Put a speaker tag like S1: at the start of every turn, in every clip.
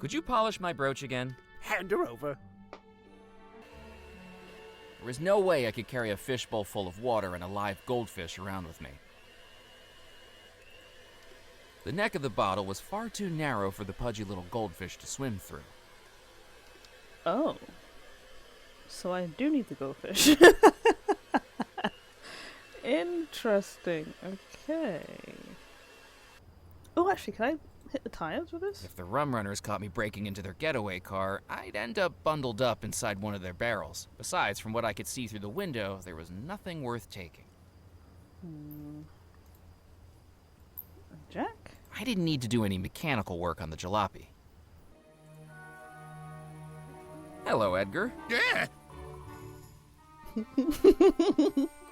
S1: Could you polish my brooch again?
S2: Hand her over.
S1: There was no way I could carry a fishbowl full of water and a live goldfish around with me. The neck of the bottle was far too narrow for the pudgy little goldfish to swim through.
S3: Oh. So I do need the goldfish. Interesting. Okay. Oh, actually, can I hit the tires with this?
S1: If the rum runners caught me breaking into their getaway car, I'd end up bundled up inside one of their barrels. Besides, from what I could see through the window, there was nothing worth taking.
S3: Jack?
S1: I didn't need to do any mechanical work on the jalopy. Hello, Edgar.
S2: Yeah.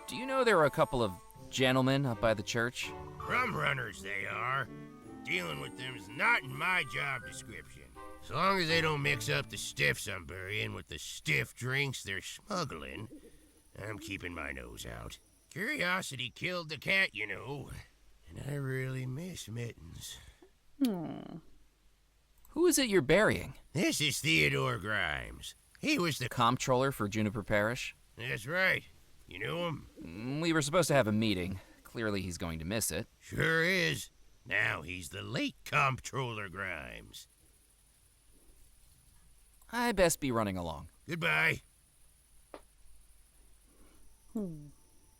S1: Do you know there were a couple of gentlemen up by the church?
S4: Rum runners, they are. Dealing with them's not in my job description. As long as they don't mix up the stiffs I'm burying with the stiff drinks they're smuggling, I'm keeping my nose out. Curiosity killed the cat, you know, and I really miss Mittens.
S1: Who is it you're burying?
S4: This is Theodore Grimes. He was the...
S1: Comptroller for Juniper Parish?
S4: That's right. You know him?
S1: We were supposed to have a meeting. Clearly he's going to miss it.
S4: Sure is. Now he's the late Comptroller Grimes.
S1: I best be running along.
S4: Goodbye.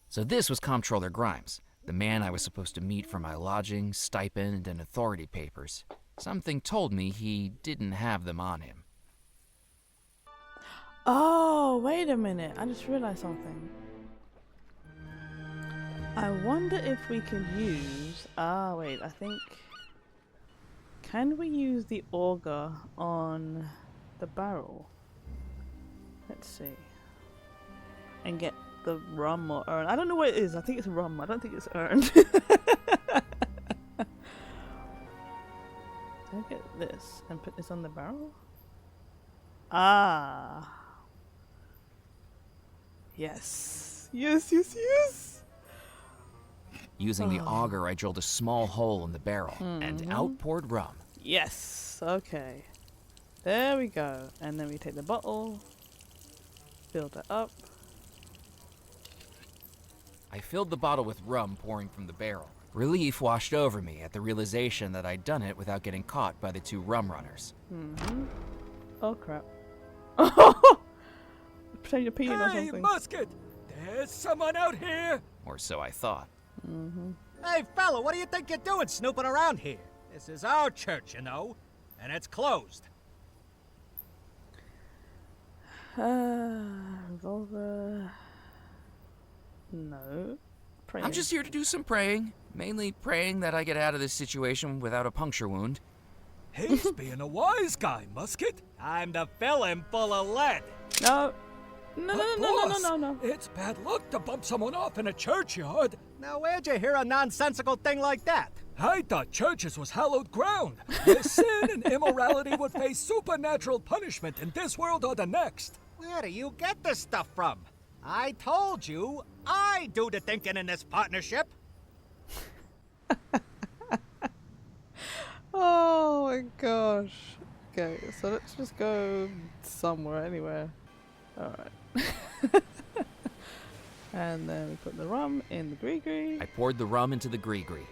S1: So this was Comptroller Grimes, the man I was supposed to meet for my lodging, stipend, and authority papers. Something told me he didn't have them on him.
S3: Oh, wait a minute. I just realized something. I wonder if we can use... wait, I think... Can we use the auger on the barrel? Let's see. And get the rum or urn. I don't know what it is. I think it's rum. I don't think it's urn. Can I get this and put this on the barrel? Ah. Yes. Yes, yes, yes.
S1: Using the auger, I drilled a small hole in the barrel and out poured rum.
S3: Yes. Okay. There we go. And then we take the bottle, fill that up.
S1: I filled the bottle with rum pouring from the barrel. Relief washed over me at the realization that I'd done it without getting caught by the two rum runners.
S3: Oh crap. Pretend you're peeing or
S5: Hey,
S3: something.
S5: Musket! There's someone out here!
S1: Or so I thought.
S5: Hey, fella, what do you think you're doing snooping around here? This is our church, you know, and it's closed.
S3: Revolver. No. Praying.
S1: I'm just here to do some praying. Mainly praying that I get out of this situation without a puncture wound.
S5: He's being a wise guy, Musket. Time to fill him full of lead.
S3: No. No, no, no, no,
S5: Boss,
S3: no, no, no.
S5: It's bad luck to bump someone off in a churchyard. Now, where'd you hear a nonsensical thing like that? I thought churches was hallowed ground, where sin and immorality would face supernatural punishment in this world or the next. Where do you get this stuff from? I told you, I do the thinking in this partnership.
S3: Oh my gosh. Okay, so let's just go somewhere, anywhere. Alright. And then we put the rum in the gree-gree.
S1: I poured the rum into the gree-gree.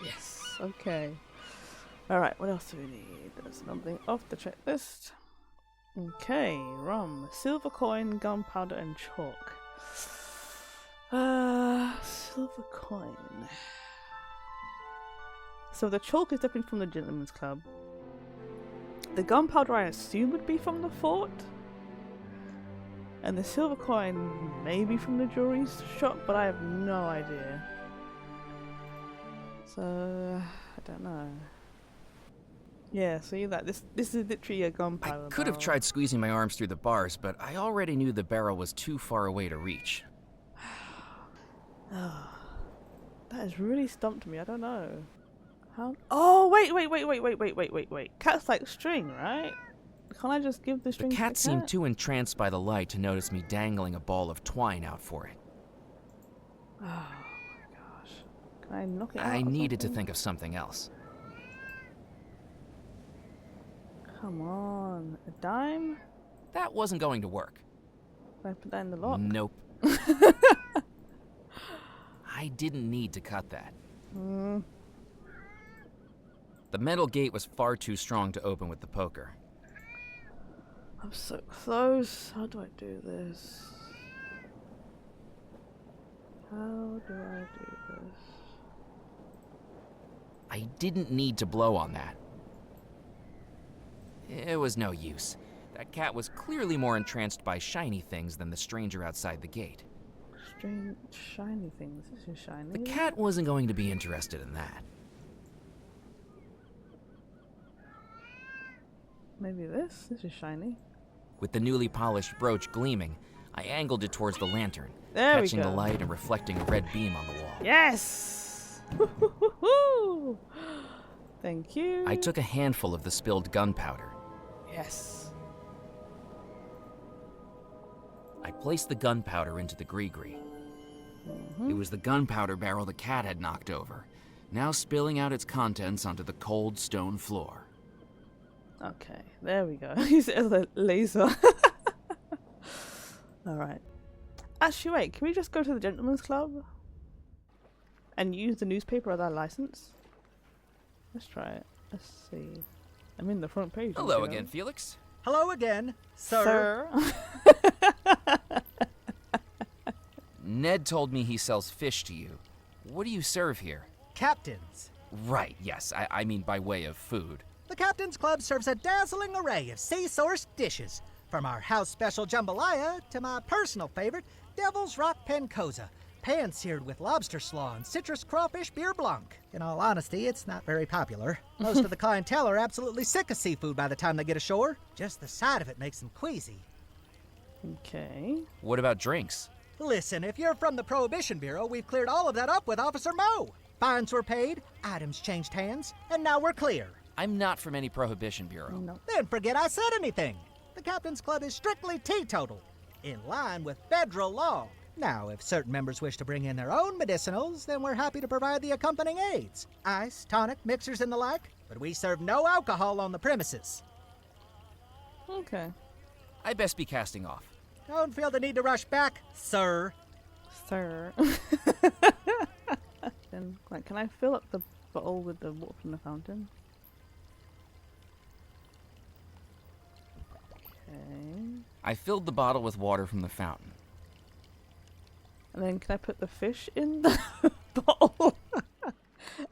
S3: Yes, okay. Alright, what else do we need? There's something off the checklist. Okay, rum, silver coin, gunpowder, and chalk. Silver coin. So the chalk is definitely from the Gentleman's Club. The gunpowder I assume would be from the fort. And the silver coin may be from the jewelry shop, but I have no idea. So, I don't know. Yeah, see that? This is literally a gunpowder
S1: I could have
S3: barrel.
S1: tried squeezing my arms through the bars, but I already knew the barrel was too far away to reach.
S3: Oh, that has really stumped me. I don't know. How? Oh, wait. Cat's like string, right? Can't I just give the
S1: The
S3: string to
S1: cat
S3: the
S1: seemed
S3: cat?
S1: too entranced by the light to notice me dangling a ball of twine out for it.
S3: Oh my gosh. Can I knock it out?
S1: I
S3: or
S1: needed to
S3: something?
S1: think of something else.
S3: Come on. A dime?
S1: That wasn't going to work.
S3: Can I put that in the lock?
S1: Nope. I didn't need to cut that. The metal gate was far too strong to open with the poker.
S3: I'm so close. How do I do this? How do I do this?
S1: I didn't need to blow on that. It was no use. That cat was clearly more entranced by shiny things than the stranger outside the gate.
S3: Strange shiny things. This is shiny.
S1: The cat wasn't going to be interested in that.
S3: Maybe this? This is shiny.
S1: With the newly polished brooch gleaming, I angled it towards the lantern,
S3: There we
S1: catching
S3: go.
S1: the light and reflecting a red beam on the wall.
S3: Yes! Woo-hoo-hoo! Thank you.
S1: I took a handful of the spilled gunpowder.
S3: Yes.
S1: I placed the gunpowder into the gree-gree. It was the gunpowder barrel the cat had knocked over, now spilling out its contents onto the cold stone floor.
S3: Okay, there we go. Use it as a laser. Alright. Actually, wait, can we just go to the Gentleman's Club? And use the newspaper as our license? Let's try it. Let's see. I'm in the front page.
S1: Hello
S3: you know.
S1: again, Felix.
S5: Hello again, sir.
S1: Ned told me he sells fish to you. What do you serve here?
S5: Captains.
S1: Right, yes, I mean by way of food.
S5: The Captain's Club serves a dazzling array of sea-sourced dishes, from our house special jambalaya to my personal favorite, Devil's Rock Pancoza, pan-seared with lobster slaw and citrus crawfish beer blanc. In all honesty, it's not very popular. Most of the clientele are absolutely sick of seafood by the time they get ashore. Just the sight of it makes them queasy.
S3: Okay.
S1: What about drinks?
S5: Listen, if you're from the Prohibition Bureau, we've cleared all of that up with Officer Moe. Fines were paid, items changed hands, and now we're clear.
S1: I'm not from any Prohibition Bureau.
S3: No.
S5: Then forget I said anything. The Captain's Club is strictly teetotal, in line with federal law. Now, if certain members wish to bring in their own medicinals, then we're happy to provide the accompanying aids. Ice, tonic, mixers, and the like, but we serve no alcohol on the premises.
S3: Okay.
S1: I best be casting off.
S5: Don't feel the need to rush back, sir.
S3: Sir. Then, like, can I fill up the bottle with the water from the fountain? Okay.
S1: I filled the bottle with water from the fountain.
S3: And then can I put the fish in the bottle?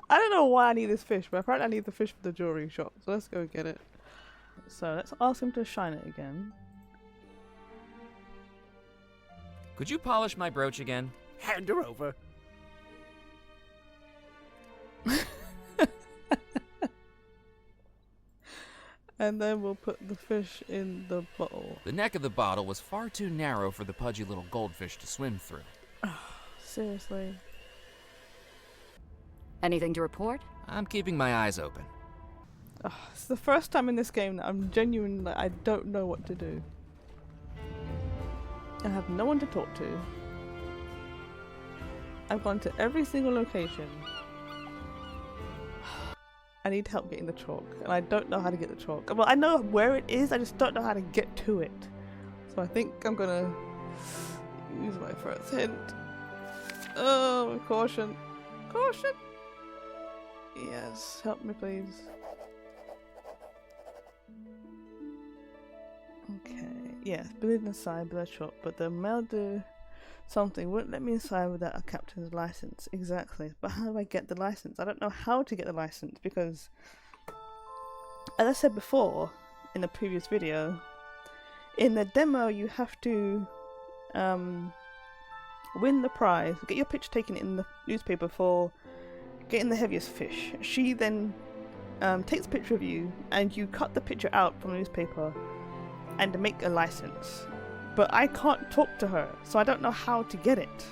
S3: I don't know why I need this fish, but apparently I need the fish for the jewelry shop. So let's go get it. So let's ask him to shine it again.
S1: Could you polish my brooch again?
S2: Hand her over.
S3: And then we'll put the fish in the bottle.
S1: The neck of the bottle was far too narrow for the pudgy little goldfish to swim through.
S3: Seriously.
S6: Anything to report?
S1: I'm keeping my eyes open.
S3: It's the first time in this game that I'm genuinely like, I don't know what to do. I have no one to talk to. I've gone to every single location. I need help getting the chalk, and I don't know how to get the chalk. Well, I know where it is, I just don't know how to get to it. So I think I'm gonna use my first hint. Oh, caution. Caution! Yes, help me please. Okay, yes, been inside blood shop, but the mail do something wouldn't let me inside without a captain's license. Exactly, but how do I get the license? I don't know how to get the license because, as I said before in the previous video, in the demo you have to win the prize, get your picture taken in the newspaper for getting the heaviest fish. She then takes a picture of you and you cut the picture out from the newspaper and make a license. But I can't talk to her, so I don't know how to get it.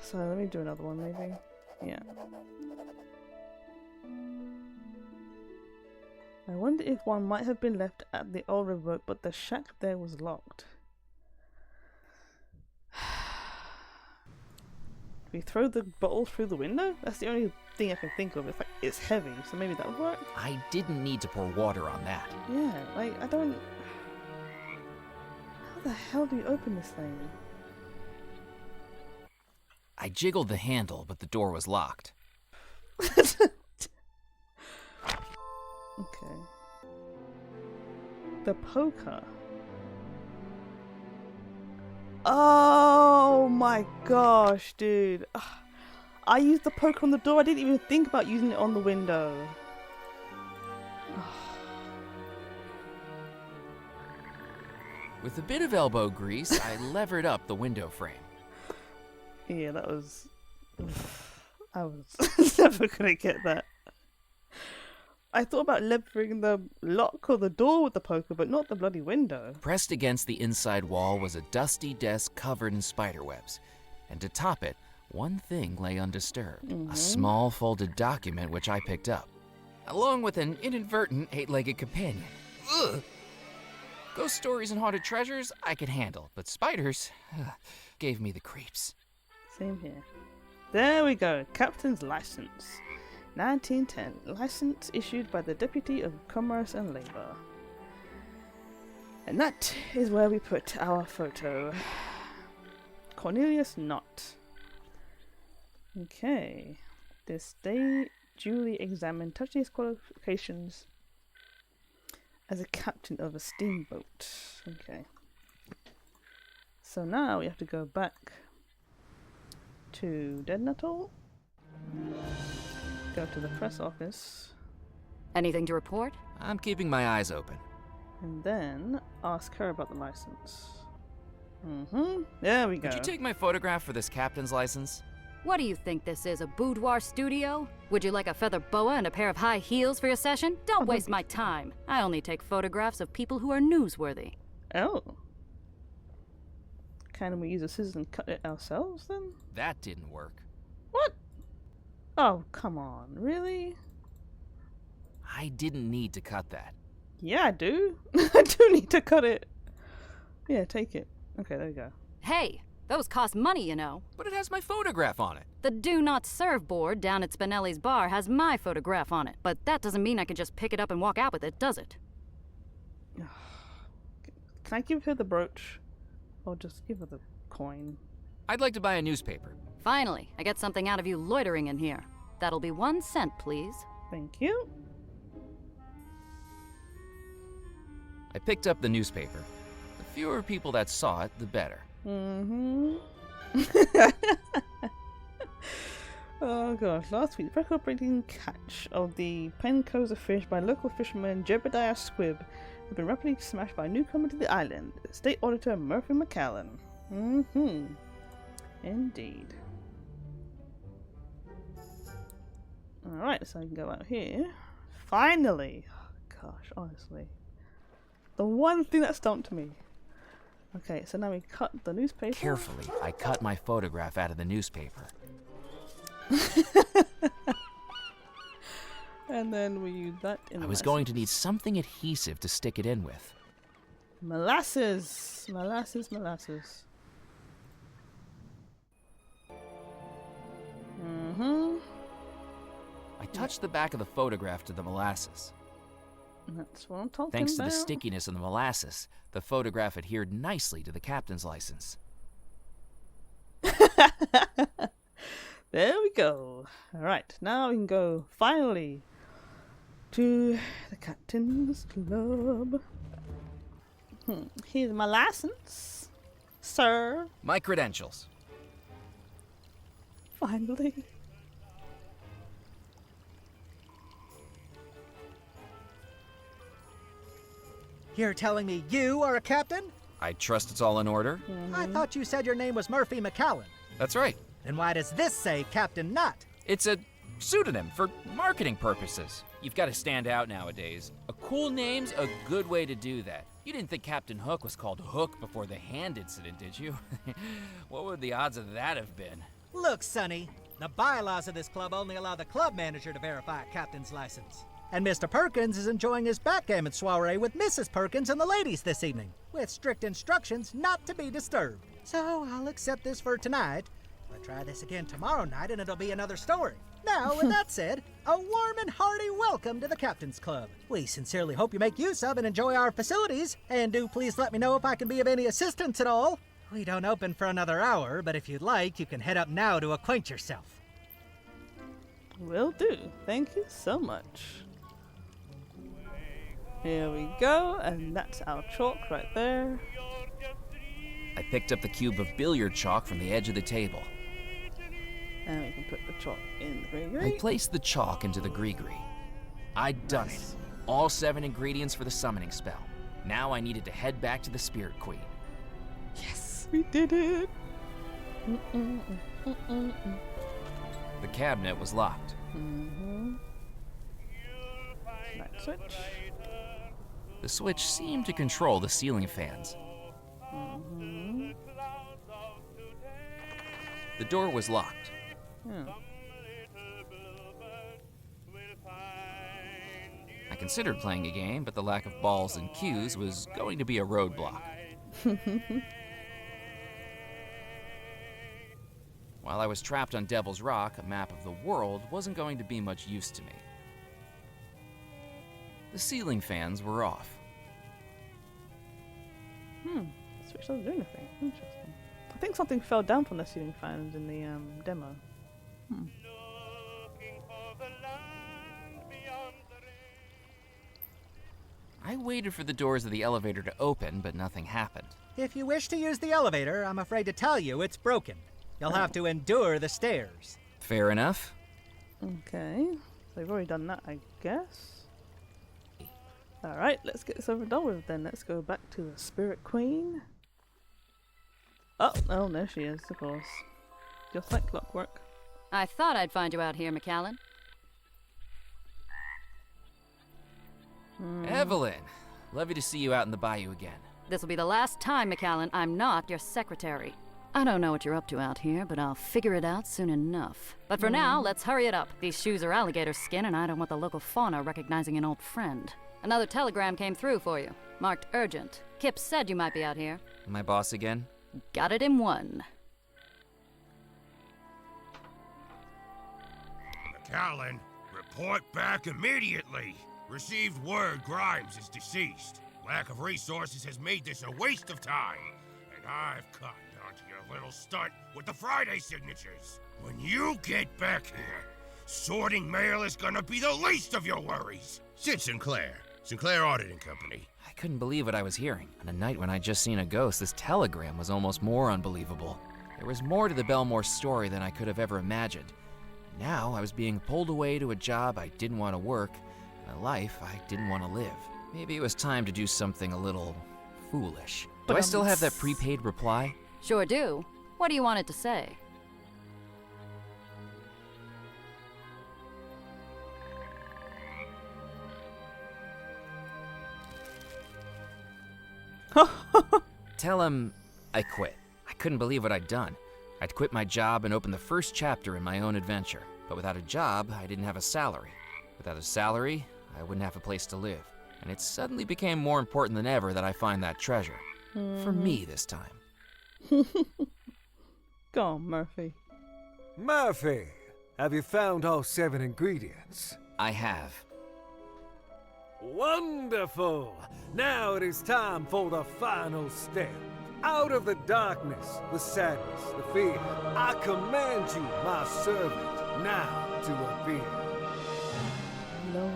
S3: So let me do another one maybe. Yeah. I wonder if one might have been left at the old riverboat, but the shack there was locked. We throw the bottle through the window? That's the only thing I can think of. It's like, it's heavy, so maybe that would work?
S1: I didn't need to pour water on that.
S3: Yeah, like, I don't... How the hell do you open this thing?
S1: I jiggled the handle, but the door was locked.
S3: Okay. The poker. Oh my gosh, dude. Ugh. I used the poker on the door. I didn't even think about using it on the window.
S1: With a bit of elbow grease, I levered up the window frame.
S3: Yeah, that was... I was never gonna get that. I thought about levering the lock or the door with the poker, but not the bloody window.
S1: Pressed against the inside wall was a dusty desk covered in spiderwebs. And to top it, one thing lay undisturbed. A small folded document which I picked up, along with an inadvertent 8-legged companion. Ugh. Ghost stories and haunted treasures I could handle, but spiders gave me the creeps.
S3: Same here. There we go. Captain's license. 1910. License issued by the Deputy of Commerce and Labor. And that is where we put our photo. Cornelius Knott. Okay. This day duly examined, touching his qualifications as a captain of a steamboat. Okay. So now we have to go back to Dead Nuttall. Go to the press office.
S2: Anything to report?
S1: I'm keeping my eyes open.
S3: And then ask her about the license. There we go.
S1: Could you take my photograph for this captain's license?
S2: What do you think this is, a boudoir studio? Would you like a feather boa and a pair of high heels for your session? Don't waste my time. I only take photographs of people who are newsworthy.
S3: Oh. Can we use a scissors and cut it ourselves then?
S1: That didn't work.
S3: What? Oh, come on. Really?
S1: I didn't need to cut that.
S3: Yeah, I do. I do need to cut it. Yeah, take it. Okay, there we go.
S2: Hey, those cost money, you know.
S1: But it has my photograph on it.
S2: The Do Not Serve board down at Spinelli's bar has my photograph on it. But that doesn't mean I can just pick it up and walk out with it, does it?
S3: Can I give her the brooch? Or just give her the coin?
S1: I'd like to buy a newspaper.
S2: Finally, I get something out of you loitering in here. That'll be 1 cent, please.
S3: Thank you.
S1: I picked up the newspaper. The fewer people that saw it, the better.
S3: Oh gosh, last week, record-breaking catch of the Pencosa fish by local fisherman Jebediah Squibb had been rapidly smashed by a newcomer to the island, State Auditor Murphy McCallan. Indeed. Alright, so I can go out here. Finally! Oh, gosh, honestly. The one thing that stumped me. Okay, so now we cut the newspaper.
S1: Carefully, I cut my photograph out of the newspaper.
S3: And then we use that in
S1: I was going to need something adhesive to stick it in with.
S3: Molasses. Molasses, molasses.
S1: I touched the back of the photograph to the molasses.
S3: That's what I'm talking
S1: Thanks
S3: about.
S1: to the stickiness in the molasses, the photograph adhered nicely to the captain's license.
S3: There we go. Alright, now we can go finally to the captain's club. Here's my license, sir.
S1: My credentials.
S3: Finally.
S5: You're telling me you are a captain?
S1: I trust it's all in order.
S5: I thought you said your name was Murphy McCallan.
S1: That's right.
S5: Then why does this say Captain Knott?
S1: It's a pseudonym for marketing purposes. You've got to stand out nowadays. A cool name's a good way to do that. You didn't think Captain Hook was called Hook before the hand incident, did you? What would the odds of that have been?
S5: Look, Sonny, the bylaws of this club only allow the club manager to verify a captain's license. And Mr. Perkins is enjoying his backgammon soiree with Mrs. Perkins and the ladies this evening, with strict instructions not to be disturbed. So I'll accept this for tonight,
S6: We'll try this again tomorrow night and it'll be another story. Now, with that said, a warm and hearty welcome to the Captain's Club. We sincerely hope you make use of and enjoy our facilities, and do please let me know if I can be of any assistance at all. We don't open for another hour, but if you'd like, you can head up now to acquaint yourself.
S3: Will do. Thank you so much. Here we go, and that's our chalk right there.
S1: I picked up the cube of billiard chalk from the edge of the table.
S3: And we can put the chalk in the green.
S1: I placed the chalk into the gree-gree. I'd done it. All 7 ingredients for the summoning spell. Now I needed to head back to the Spirit Queen.
S3: Yes, we did it.
S1: The cabinet was locked.
S3: Light switch.
S1: The switch seemed to control the ceiling fans. The door was locked. I considered playing a game, but the lack of balls and cues was going to be a roadblock. While I was trapped on Devil's Rock, a map of the world wasn't going to be much use to me. The ceiling fans were off.
S3: Switch doesn't do anything. Interesting. I think something fell down from the ceiling fans in the demo.
S1: I waited for the doors of the elevator to open, but nothing happened.
S6: If you wish to use the elevator, I'm afraid to tell you it's broken. You'll have to endure the stairs.
S1: Fair enough.
S3: Okay. So we've already done that, I guess. Alright, let's get this over and done with then. Let's go back to the Spirit Queen. Oh, there she is, of course. Just like clockwork.
S2: I thought I'd find you out here, McAllen.
S1: Evelyn, lovely to see you out in the bayou again.
S2: This'll be the last time, McAllen. I'm not your secretary. I don't know what you're up to out here, but I'll figure it out soon enough. But for now, let's hurry it up. These shoes are alligator skin, and I don't want the local fauna recognizing an old friend. Another telegram came through for you, marked urgent. Kip said you might be out here.
S1: My boss again?
S2: Got it in one.
S4: McAllen, report back immediately. Received word Grimes is deceased. Lack of resources has made this a waste of time. And I've cottoned onto your little stunt with the Friday signatures. When you get back here, sorting mail is gonna be the least of your worries. Sid Sinclair Auditing Company.
S1: I couldn't believe what I was hearing. On a night when I'd just seen a ghost, this telegram was almost more unbelievable. There was more to the Bellemore story than I could have ever imagined. Now I was being pulled away to a job I didn't want to work, and a life I didn't want to live. Maybe it was time to do something a little foolish. Do I still have that prepaid reply?
S2: Sure do. What do you want it to say?
S1: Tell him I quit. I couldn't believe what I'd done. I'd quit my job and opened the first chapter in my own adventure. But without a job, I didn't have a salary. Without a salary, I wouldn't have a place to live. And it suddenly became more important than ever that I find that treasure. For me this time.
S3: Go on, Murphy.
S5: Murphy, have you found all 7 ingredients?
S1: I have.
S5: Wonderful! Now it is time for the final step. Out of the darkness, the sadness, the fear, I command you, my servant, now to appear.
S3: No.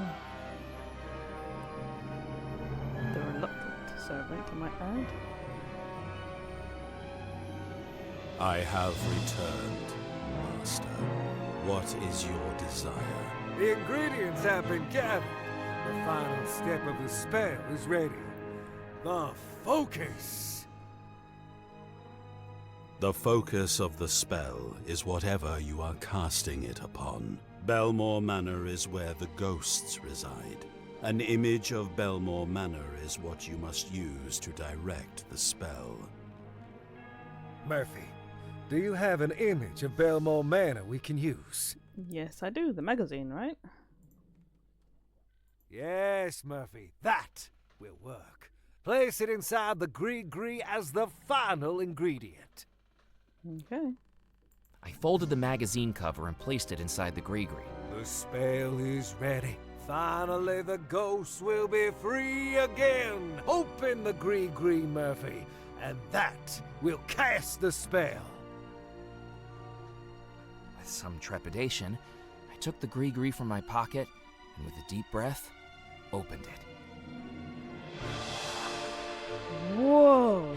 S3: The reluctant servant, I might add.
S7: I have returned, Master. What is your desire?
S5: The ingredients have been gathered. The final step of the spell is ready. The focus.
S7: The focus of the spell is whatever you are casting it upon. Bellemore Manor is where the ghosts reside. An image of Bellemore Manor is what you must use to direct the spell.
S5: Murphy, do you have an image of Bellemore Manor we can use?
S3: Yes, I do. The magazine, right?
S5: Yes, Murphy, that will work. Place it inside the gree-gree as the final ingredient.
S3: Okay.
S1: I folded the magazine cover and placed it inside the gree-gree.
S5: The spell is ready. Finally, the ghosts will be free again. Open the gree-gree, Murphy, and that will cast the spell.
S1: With some trepidation, I took the gree-gree from my pocket and with a deep breath, opened it.
S3: Whoa!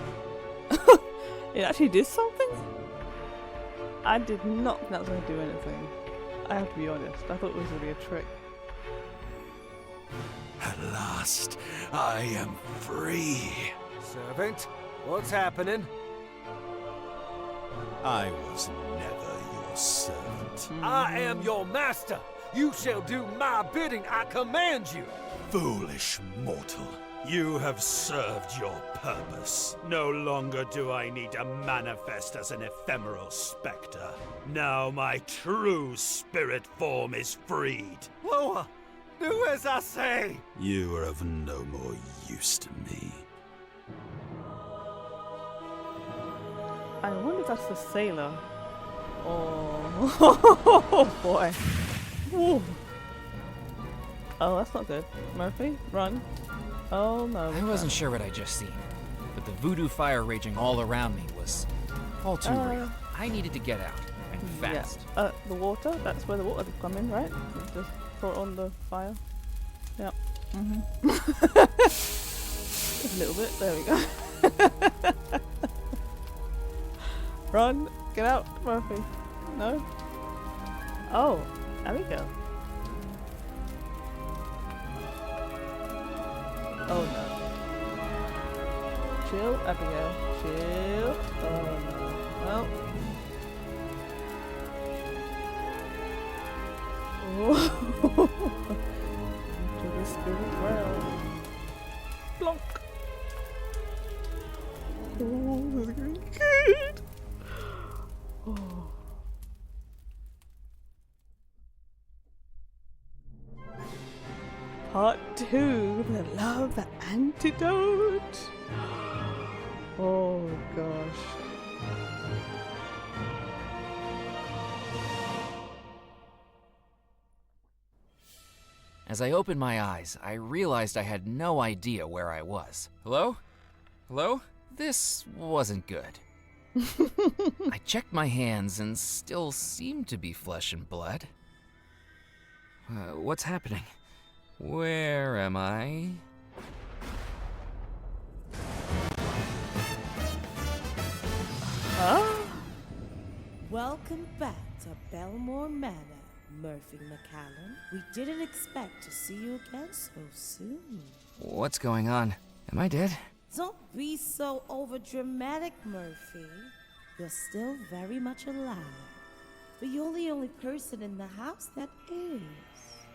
S3: It actually did something? I did not think that was going to do anything. I have to be honest, I thought it was going to be a trick.
S7: At last, I am free.
S5: Servant, what's happening?
S7: I was never your servant.
S5: I am your master. You shall do my bidding. I command you.
S7: Foolish mortal. You have served your purpose. No longer do I need to manifest as an ephemeral specter. Now my true spirit form is freed.
S5: Loa, do as I say.
S7: You are of no more use to me.
S3: I wonder if that's the sailor. Oh, boy. Ooh. Oh, that's not good. Murphy, run. Oh no.
S1: I wasn't sure what I'd just seen, but the voodoo fire raging all around me was all too real. I needed to get out, and fast.
S3: Yeah. The water, that's where the water would come in, right? You just throw it on the fire. Yep. Just a little bit, there we go. Run, get out, Murphy. No? Oh, there we go. Oh no. Chill, Abigail. Chill. Oh no. Well. Whoa. To the spirit realm. Blonk. Oh, this is going good. Oh. Part 2, the love antidote. Oh gosh.
S1: As I opened my eyes, I realized I had no idea where I was. Hello? Hello? This wasn't good. I checked my hands and still seemed to be flesh and blood. What's happening? Where am I?
S3: Huh?
S8: Welcome back to Bellemore Manor, Murphy McCallum. We didn't expect to see you again so soon.
S1: What's going on? Am I dead?
S8: Don't be so overdramatic, Murphy. You're still very much alive. But you're the only person in the house that is.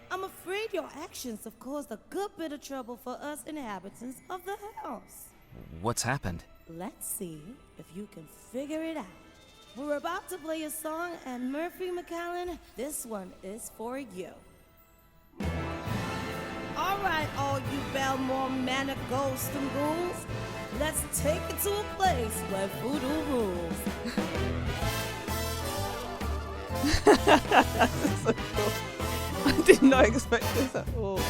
S8: I'm afraid your actions have caused a good bit of trouble for us inhabitants of the house.
S1: What's happened?
S8: Let's see if you can figure it out. We're about to play a song, and Murphy McCallum, this one is for you. All right, all you Bellemore Manor ghosts and ghouls, let's take it to a place where voodoo rules.
S3: So cool. I did not expect this at all.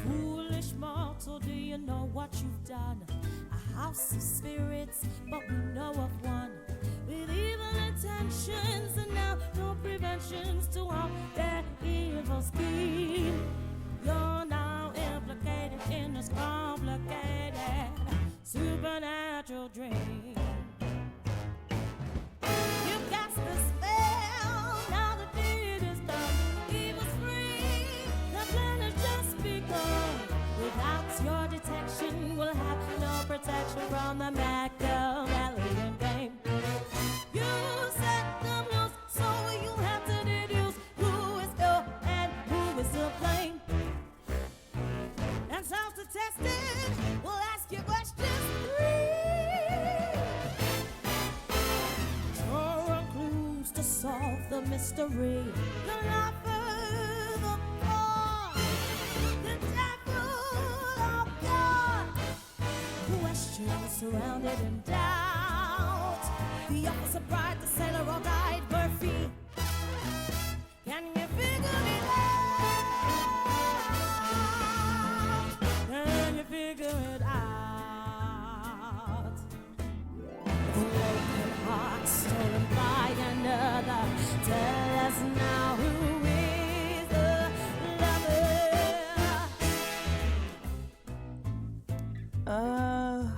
S8: Foolish mortal, do you know what you've done? A house of spirits, but we know of one with evil intentions, and now no preventions to all their evil scheme. You're now implicated in this complicated supernatural dream. You cast the spell, now the deed is done. Evil's free, the plan has just begun. Without your detection, we'll have no protection from the Machiavellian game. You set them loose, so you'll have to deduce who is ill and who is to blame. And self-detested, we'll ask you questions 3. Draw on clues to solve the mystery. The lover, the boy, the devil, all surrounded in doubt. The officer bride, the sailor or guide, Murphy. Can you figure it out? Can you figure it out? The broken heart stolen by another. Tell us now who is the lover?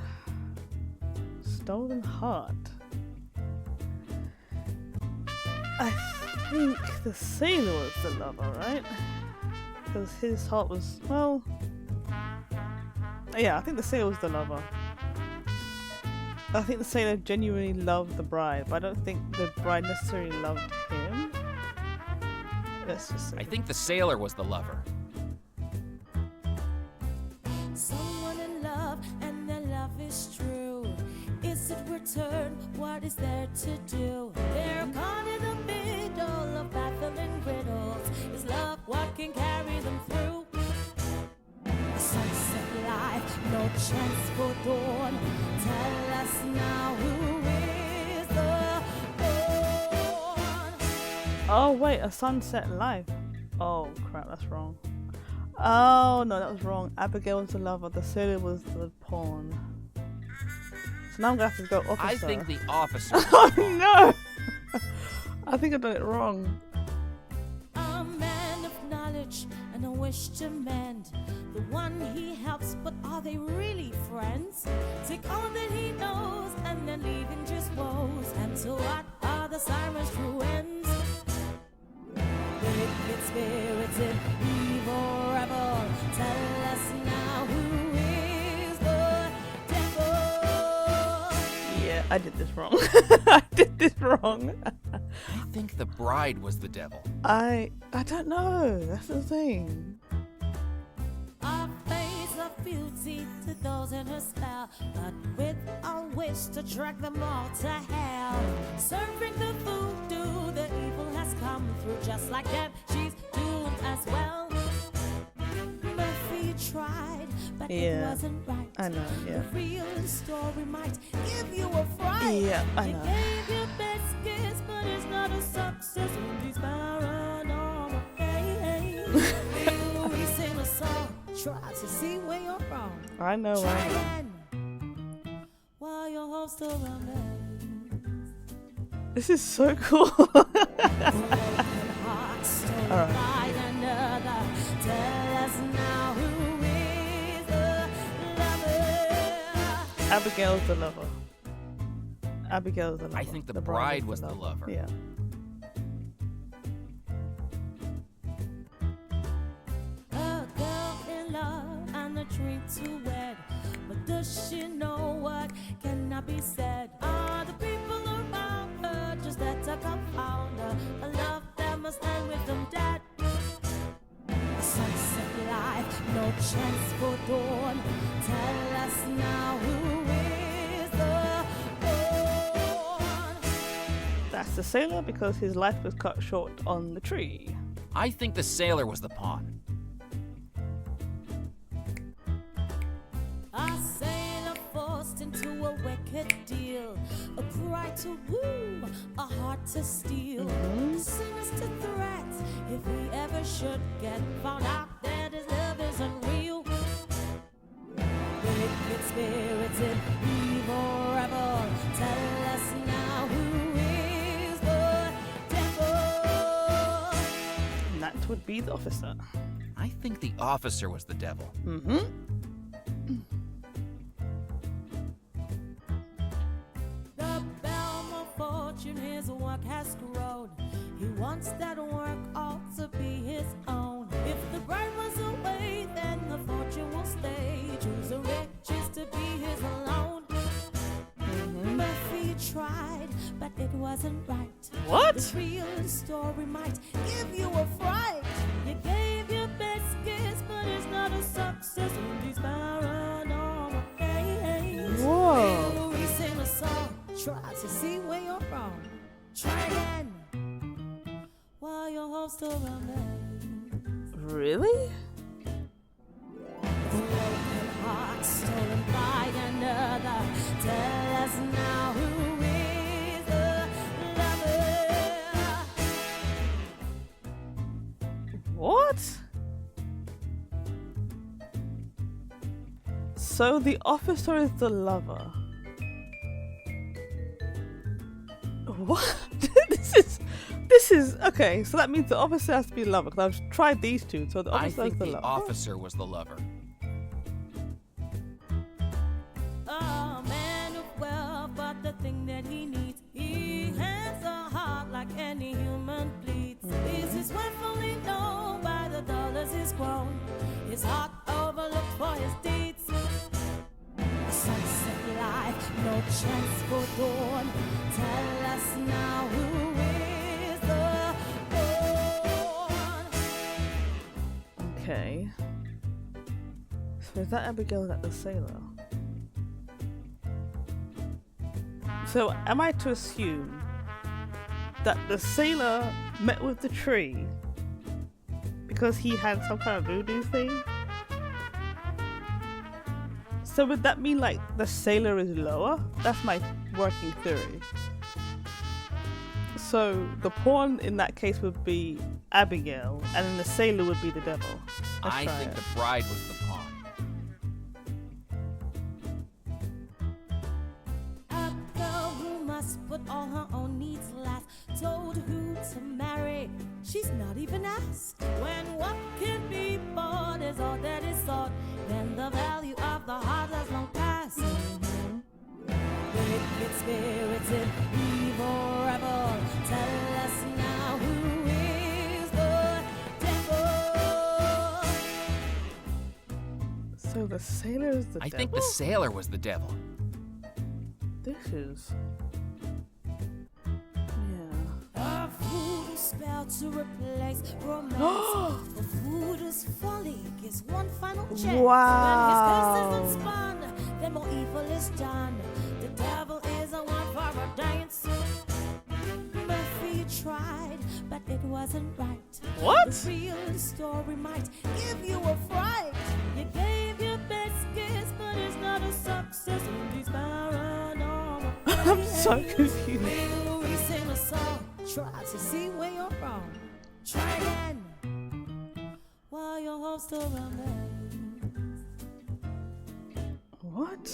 S3: Stolen heart. I think the sailor was the lover, right? Because his heart was, well... Yeah, I think the sailor was the lover. I think the sailor genuinely loved the bride, but I don't think the bride necessarily loved him. Let's just say.
S1: I think the sailor was the lover.
S8: Someone in love and their love is true. Is it return? What is there to do? They're caught in the middle of baffling riddles. Is love what can carry them through? Sunset life, no chance for dawn. Tell us now who is the one.
S3: Oh wait, a sunset life. Oh crap, that's wrong. Oh no, that was wrong. Abigail was the lover, the sailor was the pawn. So now I'm gonna have to go officer.
S1: I think the officer.
S3: Oh no! I think I done it wrong.
S8: A man of knowledge and a wish to mend. The one he helps, but are they really friends? Take all that he knows and then leaving just woes. And so what are the sirens' true ends? Wicked spirits in evil rebel. Tell us now who is the devil?
S3: Yeah, I did this wrong. I did this wrong.
S1: I think the bride was the devil.
S3: I don't know. That's the thing.
S8: Our face of beauty to those in her spell, but with a wish to drag them all to hell. Serving the voodoo, the evil has come through. Just like them, she's doomed as well. Murphy tried, but it wasn't right.
S3: I know, yeah.
S8: The real story might give you a fright.
S3: Yeah, I know.
S8: You gave your best guess, but it's not a success in these paranormal days. We sing a song, try to see where you're wrong.
S3: I know,
S8: Try
S3: right?
S8: again, while your hopes still remain.
S3: This is so cool. Alright. Abigail's the lover. Abigail's the lover.
S1: I think the bride was the lover.
S3: Yeah.
S8: A girl in love and a dream to wed, but does she know what cannot be said? Are the people around her just that to confound her? A love that must end with them dead. A sunset life, no chance for dawn. Tell us now who is the one.
S3: That's the sailor because his life was cut short on the tree.
S1: I think the sailor was the pawn.
S8: A sailor forced into a wicked deal, a bride to woo, a heart to steal, a sinister threat. If we ever should get found out that his love isn't real, wicked spirits in evil rebel. Tell us now who is the devil?
S3: And that would be the officer.
S1: I think the officer was the devil.
S3: Mm-hmm.
S8: The Bellemore fortune, his work has grown. He wants that work all to be his own. If the bride was away, then the fortune will stay. Choose the riches to be his alone. Murphy tried, but it wasn't right.
S3: What?
S8: The real story might give you a fright. You gave your best guess, but it's not a success in these paranormal days.
S3: Whoa.
S8: We sing a song, try to see where you're wrong. Try again, while your hopes still remain.
S3: Really?
S8: Broken heart stolen by another. Tell us now who is the lover.
S3: What? So the officer is the lover. What? This is okay. So that means the officer has to be the lover. Because I've tried these two. So the
S1: I
S3: officer is
S1: think
S3: the
S1: the
S3: lover.
S1: officer was the lover.
S8: A man of wealth, but the thing that he needs, he has a heart like any human bleeds. Is his wife only known by the dollars he's grown? His heart overlooked for his deeds. A sunset life, no chance for dawn. Tell us now who is the one.
S3: Okay. So is that Abigail? That the sailor? So am I to assume that the sailor met with the tree because he had some kind of voodoo thing? So would that mean like the sailor is lower? That's my working theory. So the pawn in that case would be Abigail, and then the sailor would be the devil. Let's
S1: I
S3: try
S1: think
S3: it.
S1: the bride was the pawn.
S8: A girl who must put all her own needs last, told who to marry, she's not even asked. When what can be bought is all that is sought, then the value of the heart has long passed. Wicked spirits in evil revel, tell us now who is the devil.
S3: So the sailor is the
S1: I
S3: devil?
S1: think the sailor was the devil.
S3: This is... Yeah.
S8: A voodoo spell to replace romance. The voodoo's folly gives one final chance.
S3: Wow.
S8: When his curse is unspun, then more evil is done. The devil is a one for a dance. Murphy tried, but it wasn't right.
S3: What?
S8: The real story might give you a fright. You gave your best guess, but it's not a success in these paranormal.
S3: I'm so confused.
S8: Maybe we sing a song, try to see where you're wrong. Try again while your hope still remains.
S3: What?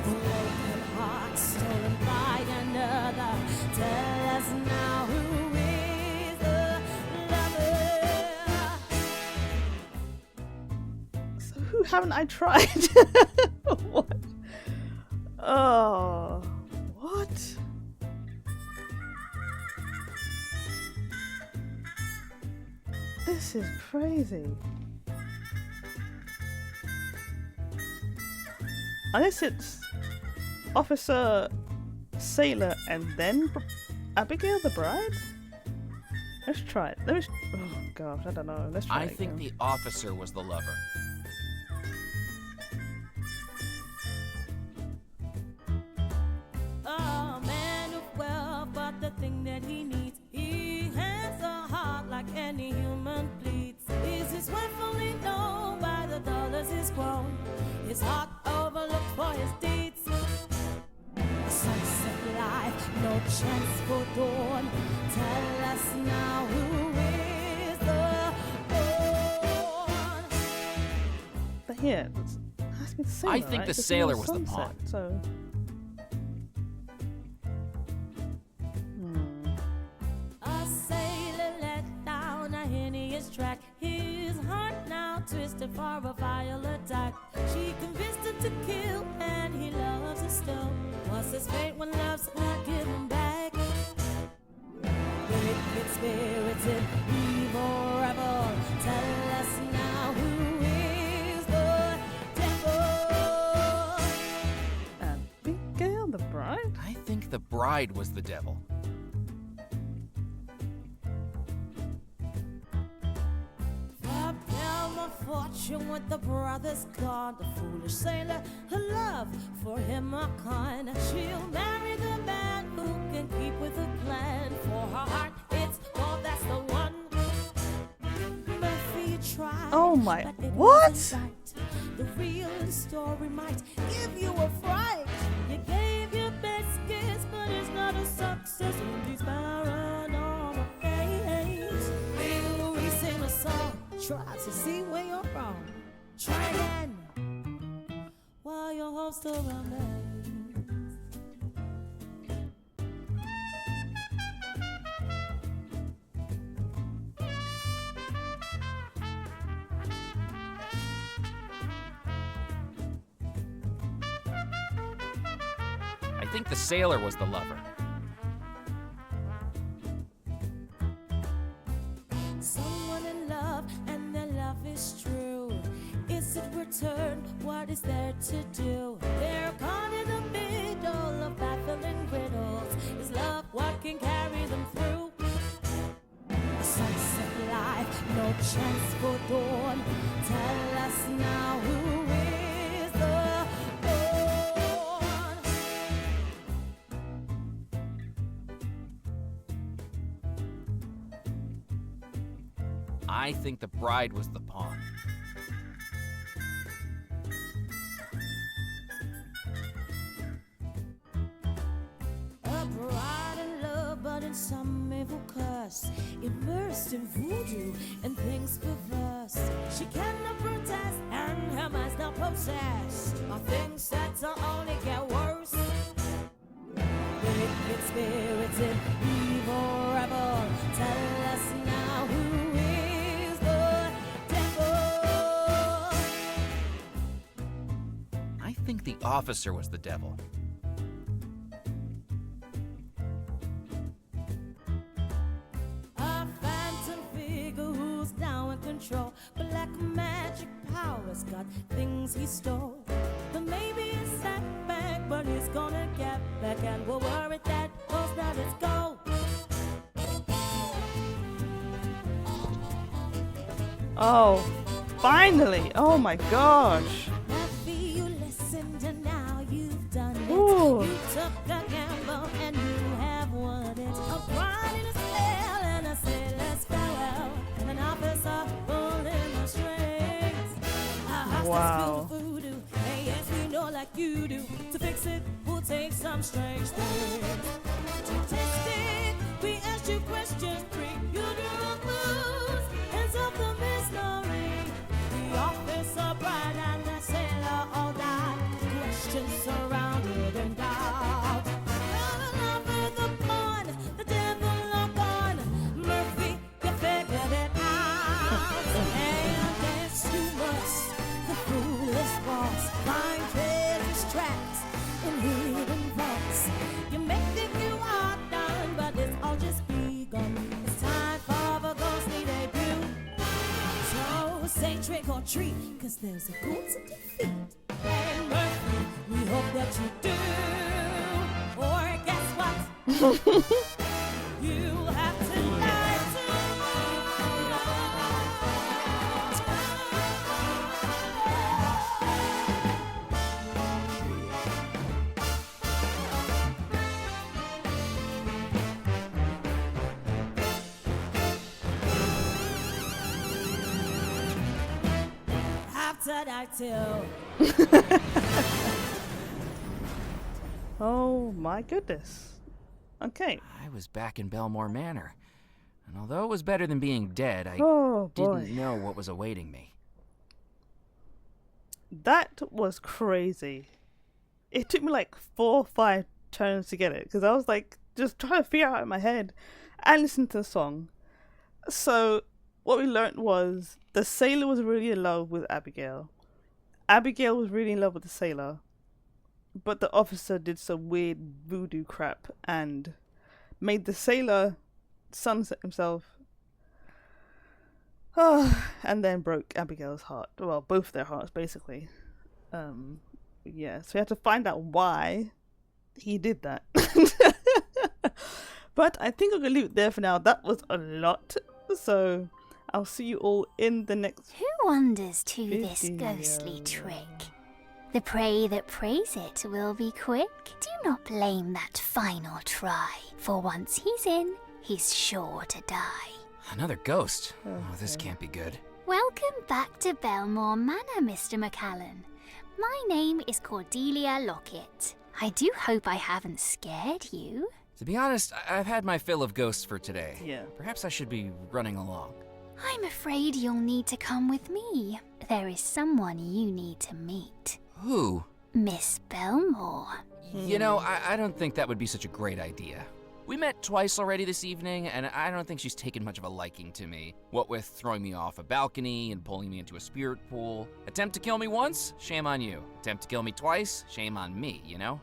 S8: Broken heart stolen by another. Tell us now who is the lover.
S3: So who haven't I tried? What? Oh, what? This is crazy. Unless it's Officer, Sailor, and then Abigail the bride? Let's try it. Oh gosh, I don't know. Let's try
S1: I
S3: it
S1: think
S3: again.
S1: the officer was the lover.
S8: A man of wealth, but the thing that he needs, he has a heart like any human bleeds. Is his wife only known by the dollars he's grown? His heart overlooked for his deeds. Sunset life, no chance for dawn. Tell us now who is the one.
S3: But here, it has to be the sailor,
S1: I think
S3: right?
S1: the
S3: It's
S1: sailor
S3: more
S1: was the
S3: sunset,
S1: pawn.
S3: So.
S8: A sailor let down a hideous track. His heart now twisted for a vile attack. She convinced him to kill, and he loves her still. What's his fate when love's not given back? Wicked spirits in evil revel. Tell us now who is the devil.
S3: Abigail the bride?
S1: I think the bride was the devil.
S8: A Bellemore fortune with the brothers gone. The foolish sailor, her love for him a kind. She'll marry the man who can keep with her plan. For her heart, it's oh, that's the one. Murphy tried.
S3: Oh my-
S8: but it
S3: what?
S8: wasn't right. The real story might give you a fright. You gave access these paranormal gates. We'll re-sing a song, try to see where you're wrong. Try again while your hopes still remain.
S1: I think the sailor was the lover.
S8: Someone in love and their love is true. Is it returned? What is there to do? They're caught in the middle of baffling riddles. Is love what can carry them through? Sunset life, no chance for dawn. Tell us now who is the dawn?
S1: I think the bride was the pawn.
S8: A bride in love, but in some evil curse, immersed in voodoo and things perverse. She cannot protest, and her mind's not possessed of things that only get worse. Wicked spirits in evil rebel, tell us now who is the devil.
S1: I think the officer was the devil.
S8: A phantom figure who's now in control. Black magic powers got things he stole. But maybe it's setback, but he's gonna get back, and we're worried that cause now let's go.
S3: Oh, finally! Oh my gosh!
S8: Maybe you listened and now you've done it.
S3: Ooh.
S8: You took a gamble and you have won it. A bride in a spell and a sailor's farewell. An officer pulling the strings. A hostage
S3: Wow.
S8: filled with voodoo. And yes, we know like you do. To fix it, we'll take some strange things. To test it, we ask you questions 3. You do the clues and solve the mystery. The officer, bride, and the sailor all died. Questions surrounded in doubt. The lover, the pawn, the devil are gone. Murphy, you figured it out. And yes, you must, the foolish boss, find treasures trapped in hidden vaults. You may think you are done, but it's all just begun. It's time for the ghostly debut. So say trick or treat, 'cause there's a goal to defeat. And Murphy, we hope that you do. Or guess what? You'll have to lie after that too.
S3: Oh my goodness. Okay.
S1: I was back in Bellemore Manor, and although it was better than being dead, I
S3: Oh boy.
S1: didn't know what was awaiting me.
S3: That was crazy. It took me like 4 or 5 turns to get it because I was like just trying to figure out in my head and listen to the song. So what we learned was the sailor was really in love with Abigail. Abigail was really in love with the sailor. But the officer did some weird voodoo crap and made the sailor sunset himself. And then broke Abigail's heart. Well, both their hearts, basically. Yeah, so we had to find out why he did that. But I think I'm going to leave it there for now. That was a lot. So I'll see you all in the next...
S9: Who wonders to this
S3: video.
S9: ghostly trick? The prey that prays it will be quick. Do not blame that final try, for once he's in, he's sure to die.
S1: Another ghost? Oh, this can't be good.
S9: Welcome back to Bellemore Manor, Mr. McCallan. My name is Cordelia Lockett. I do hope I haven't scared you.
S1: To be honest, I've had my fill of ghosts for today.
S3: Yeah.
S1: Perhaps I should be running along.
S9: I'm afraid you'll need to come with me. There is someone you need to meet.
S1: Who?
S9: Miss Bellemore.
S1: You know, I don't think that would be such a great idea. We met twice already this evening, and I don't think she's taken much of a liking to me. What with throwing me off a balcony and pulling me into a spirit pool. Attempt to kill me once? Shame on you. Attempt to kill me twice? Shame on me, you know?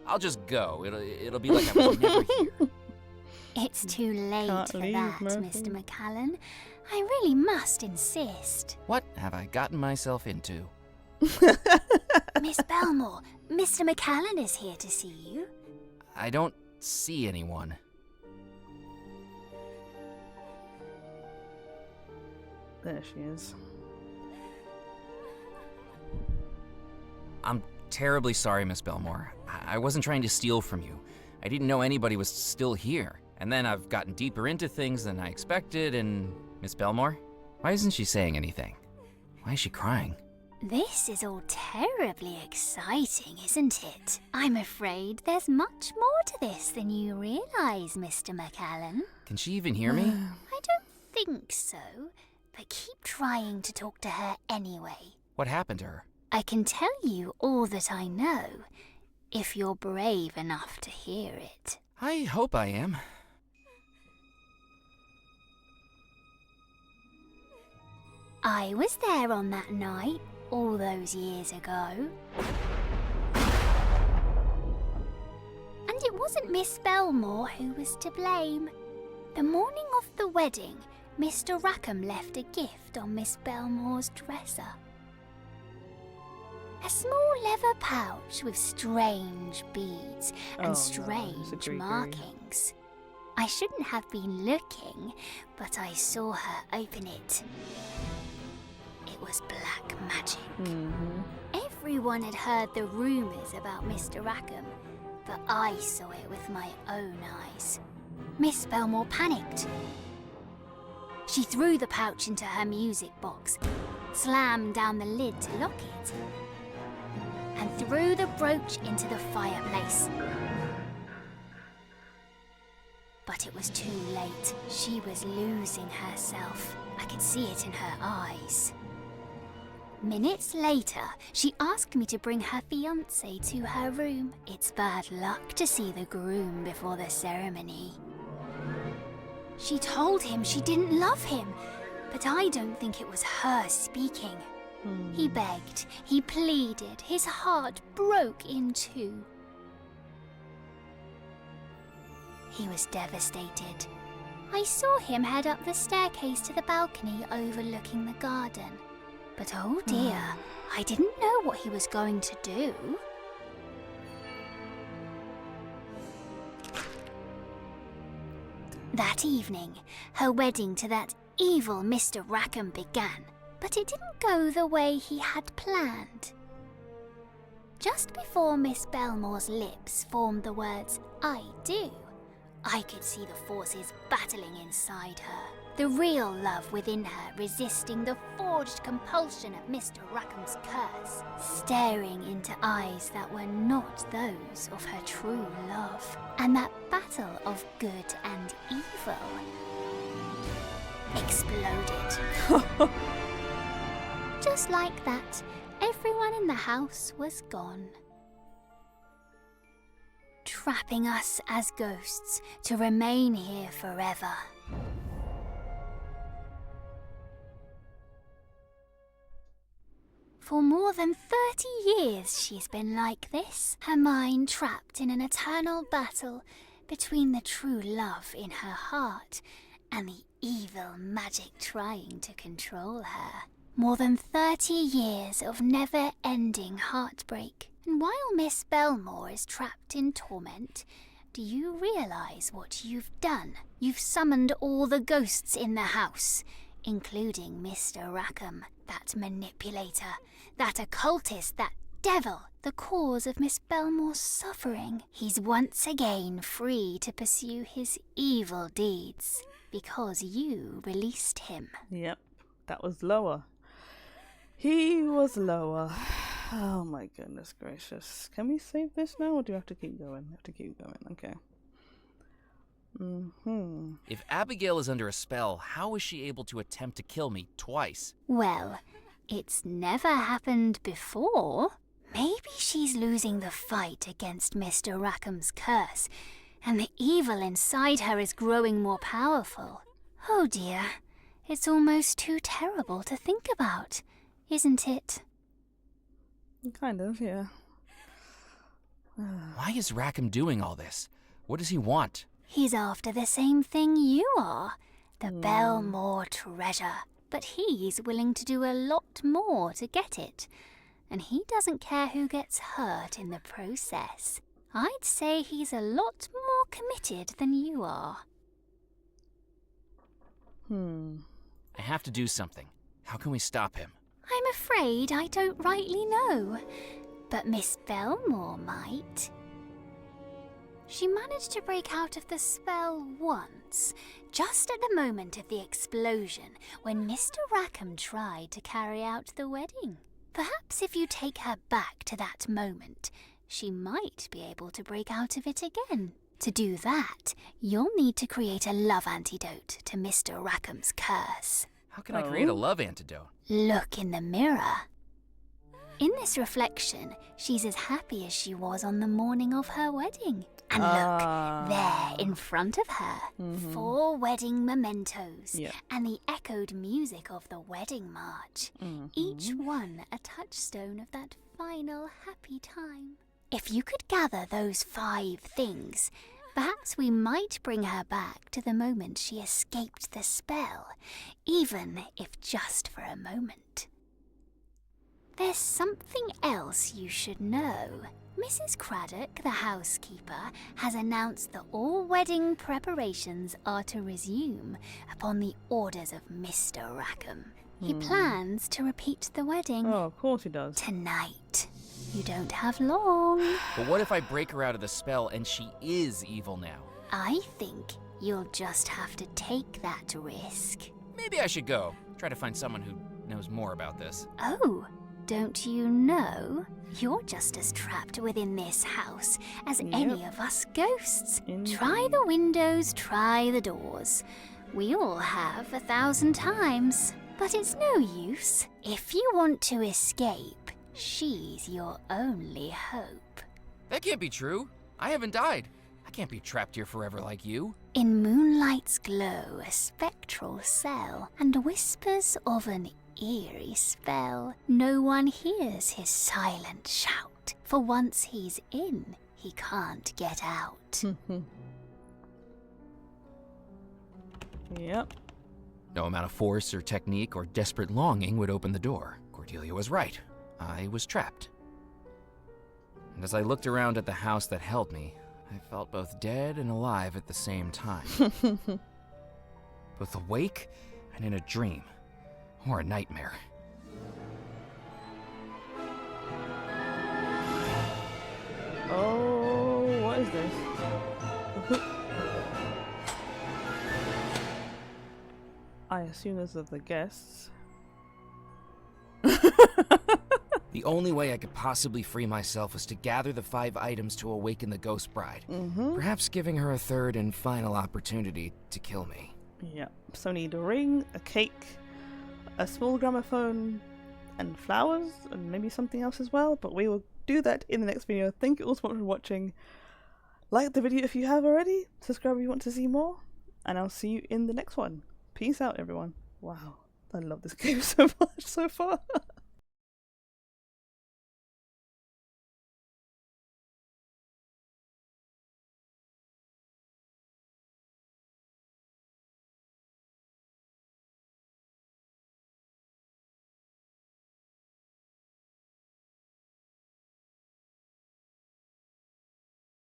S1: I'll just go. It'll be like I was never here.
S9: It's too late
S3: Can't
S9: for
S3: leave,
S9: that,
S3: Murphy.
S9: Mr. McCallan. I really must insist.
S1: What have I gotten myself into?
S9: Miss Bellemore, Mr. McCallan is here to see you.
S1: I don't see anyone.
S3: There she is.
S1: I'm terribly sorry, Miss Bellemore. I wasn't trying to steal from you. I didn't know anybody was still here. And then I've gotten deeper into things than I expected, and... Miss Bellemore? Why isn't she saying anything? Why is she crying?
S9: This is all terribly exciting, isn't it? I'm afraid there's much more to this than you realize, Mr. McCallan.
S1: Can she even hear me?
S9: I don't think so, but keep trying to talk to her anyway.
S1: What happened to her?
S9: I can tell you all that I know, if you're brave enough to hear it.
S1: I hope I am.
S9: I was there on that night, all those years ago. And it wasn't Miss Bellemore who was to blame. The morning of the wedding, Mr. Rackham left a gift on Miss Bellemore's dresser. A small leather pouch with strange beads and
S3: Oh, no,
S9: strange
S3: it's a creepy.
S9: markings. I shouldn't have been looking, but I saw her open it. It was black magic.
S3: Mm-hmm.
S9: Everyone had heard the rumours about Mr. Rackham, but I saw it with my own eyes. Miss Bellemore panicked. She threw the pouch into her music box, slammed down the lid to lock it, and threw the brooch into the fireplace. But it was too late. She was losing herself. I could see it in her eyes. Minutes later, she asked me to bring her fiancé to her room. It's bad luck to see the groom before the ceremony. She told him she didn't love him, but I don't think it was her speaking. He begged, he pleaded, his heart broke in two. He was devastated. I saw him head up the staircase to the balcony overlooking the garden. But oh dear, I didn't know what he was going to do. That evening, her wedding to that evil Mr. Rackham began, but it didn't go the way he had planned. Just before Miss Bellemore's lips formed the words, "I do," I could see the forces battling inside her. The real love within her resisting the forged compulsion of Mr. Rackham's curse, staring into eyes that were not those of her true love. And that battle of good and evil exploded. Just like that, everyone in the house was gone, trapping us as ghosts to remain here forever. For more than 30 years she's been like this, her mind trapped in an eternal battle between the true love in her heart and the evil magic trying to control her. More than 30 years of never-ending heartbreak. And while Miss Bellemore is trapped in torment, do you realize what you've done? You've summoned all the ghosts in the house, including Mr. Rackham, that manipulator, that occultist, that devil, the cause of Miss Bellemore's suffering. He's once again free to pursue his evil deeds because you released him.
S3: Yep, that was lower. He was lower. Oh my goodness gracious. Can we save this now, or do we have to keep going? We have to keep going, okay.
S1: If Abigail is under a spell, how is she able to attempt to kill me twice?
S9: Well, it's never happened before. Maybe she's losing the fight against Mr. Rackham's curse, and the evil inside her is growing more powerful. Oh dear, it's almost too terrible to think about, isn't it?
S3: Kind of, yeah.
S1: Why is Rackham doing all this? What does he want?
S9: He's after the same thing you are, the Bellemore treasure. But he's willing to do a lot more to get it. And he doesn't care who gets hurt in the process. I'd say he's a lot more committed than you are.
S1: I have to do something. How can we stop him?
S9: I'm afraid I don't rightly know. But Miss Bellemore might. She managed to break out of the spell once, just at the moment of the explosion, when Mr. Rackham tried to carry out the wedding. Perhaps if you take her back to that moment, she might be able to break out of it again. To do that, you'll need to create a love antidote to Mr. Rackham's curse.
S1: How can I create a love antidote?
S9: Look in the mirror. In this reflection, she's as happy as she was on the morning of her wedding. And look, there in front of her, 4 wedding mementos, and the echoed music of the wedding march, each one a touchstone of that final happy time. If you could gather those 5 things, perhaps we might bring her back to the moment she escaped the spell, even if just for a moment. There's something else you should know. Mrs. Craddock, the housekeeper, has announced that all wedding preparations are to resume upon the orders of Mr. Rackham. He plans to repeat the wedding.
S3: Oh, of course he does.
S9: Tonight. You don't have long.
S1: But what if I break her out of the spell and she is evil now?
S9: I think you'll just have to take that risk.
S1: Maybe I should go. Try to find someone who knows more about this.
S9: Oh, don't you know? You're just as trapped within this house as any of us ghosts. Try the windows, try the doors. We all have 1,000 times. But it's no use. If you want to escape, she's your only hope.
S1: That can't be true. I haven't died. I can't be trapped here forever like you.
S9: In moonlight's glow, a spectral cell, and whispers of an eerie spell. No one hears his silent shout, for once he's in, he can't get out.
S3: Yep.
S1: No amount of force or technique or desperate longing would open the door. Cordelia was right. I was trapped. And as I looked around at the house that held me, I felt both dead and alive at the same time. Both awake and in a dream. Or a nightmare.
S3: Oh, what is this? I assume those are the guests.
S1: The only way I could possibly free myself was to gather the 5 items to awaken the ghost bride. Perhaps giving her a third and final opportunity to kill me.
S3: Yep. So we need a ring, a cake, a small gramophone, and flowers, and maybe something else as well, but we will do that in the next video. Thank you all so much for watching. Like the video if you have already, subscribe if you want to see more, and I'll see you in the next one. Peace out, everyone. Wow, I love this game so much so far.